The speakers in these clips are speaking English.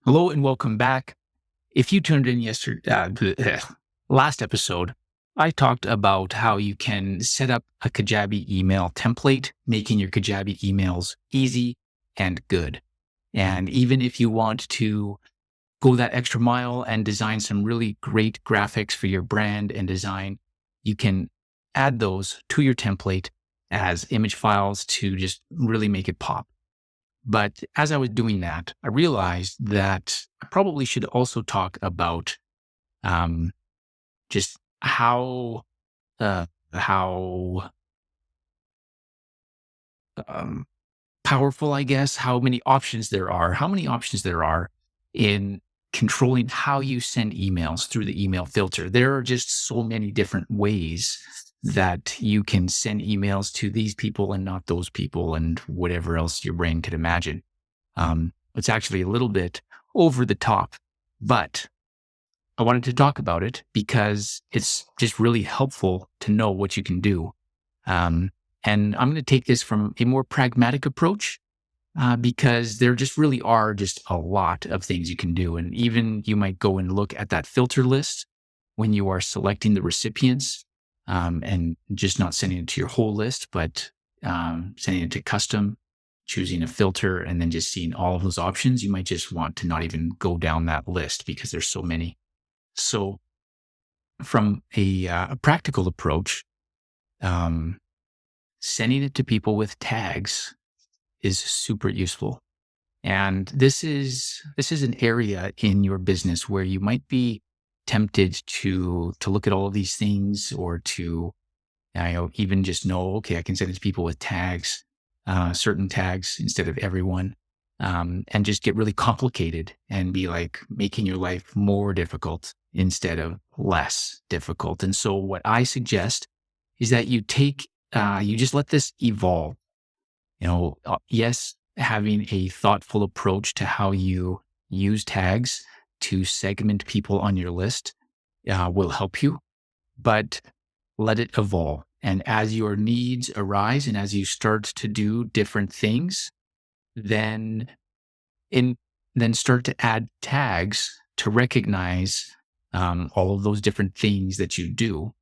Hello and welcome back. If you tuned in last episode, I talked about how you can set up a Kajabi email template, making your Kajabi emails easy and good. And even if you want to go that extra mile and design some really great graphics for your brand and design, you can add those to your template as image files to just really make it pop. But as I was doing that, I realized that I probably should also talk about um, just uh, how um, powerful, I guess, how many options there are in controlling how you send emails through the email filter. There are just so many different ways that you can send emails to these people and not those people and whatever else your brain could imagine. It's actually a little bit over the top, but I wanted to talk about it because it's just really helpful to know what you can do. And I'm going to take this from a more pragmatic approach because there just really are just a lot of things you can do. And even you might go and look at that filter list when you are selecting the recipients and just not sending it to your whole list, but sending it to custom, choosing a filter, and then just seeing all of those options. You might just want to not even go down that list because there's so many. So from a practical approach, sending it to people with tags is super useful. And this is an area in your business where you might be tempted to look at all of these things or to even just know, okay, I can send it to people with tags, certain tags instead of everyone, and just get really complicated and be like making your life more difficult instead of less difficult. And so what I suggest is that you just let this evolve. Yes, having a thoughtful approach to how you use tags to segment people on your list will help you, but let it evolve. And as your needs arise and as you start to do different things, then start to add tags to recognize all of those different things that you do.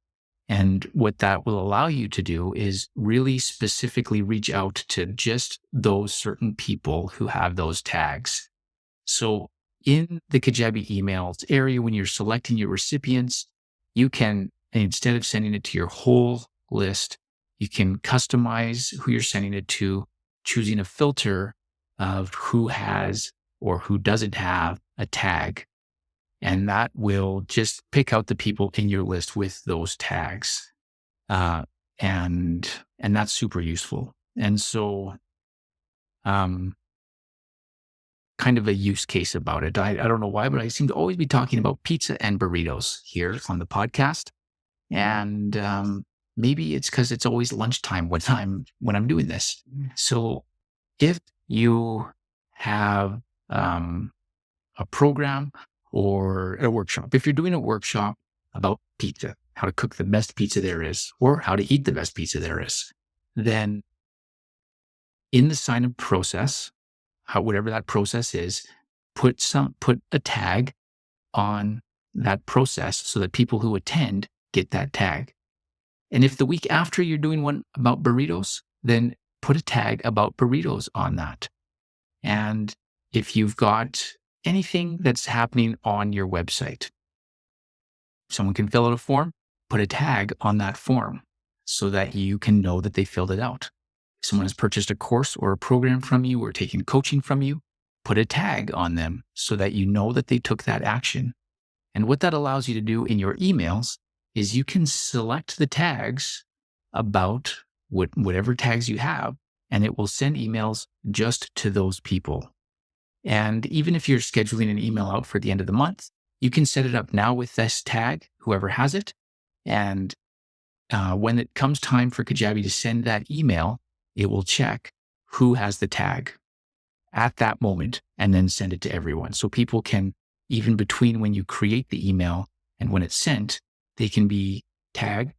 And what that will allow you to do is really specifically reach out to just those certain people who have those tags. So in the Kajabi emails area, when you're selecting your recipients, you can, instead of sending it to your whole list, you can customize who you're sending it to, choosing a filter of who has or who doesn't have a tag. And that will just pick out the people in your list with those tags. And that's super useful. And so, kind of a use case about it. I don't know why, but I seem to always be talking about pizza and burritos here on the podcast. And maybe it's because it's always lunchtime when I'm doing this. So if you have a program or a workshop, if you're doing a workshop about pizza, how to cook the best pizza there is, or how to eat the best pizza there is, then in the sign-up process, whatever that process is, put a tag on that process so that people who attend get that tag. And if the week after you're doing one about burritos, then put a tag about burritos on that. And if you've got anything that's happening on your website, someone can fill out a form, put a tag on that form so that you can know that they filled it out. If someone has purchased a course or a program from you or taken coaching from you, put a tag on them so that you know that they took that action. And what that allows you to do in your emails is you can select the tags about whatever tags you have, and it will send emails just to those people. And even if you're scheduling an email out for the end of the month, you can set it up now with this tag, whoever has it. And when it comes time for Kajabi to send that email, it will check who has the tag at that moment and then send it to everyone. So people can, even between when you create the email and when it's sent, they can be tagged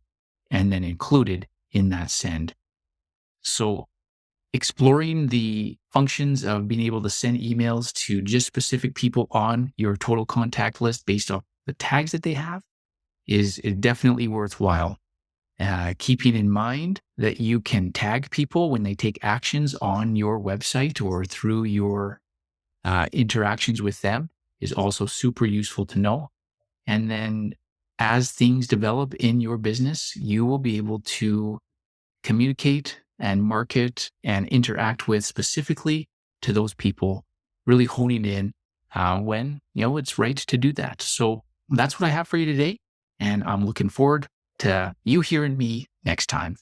and then included in that send. So exploring the functions of being able to send emails to just specific people on your total contact list based off the tags that they have is definitely worthwhile. Keeping in mind that you can tag people when they take actions on your website or through your interactions with them is also super useful to know. And then as things develop in your business, you will be able to communicate and market and interact with specifically to those people, really honing in when it's right to do that. So that's what I have for you today, and I'm looking forward to you hearing me next time.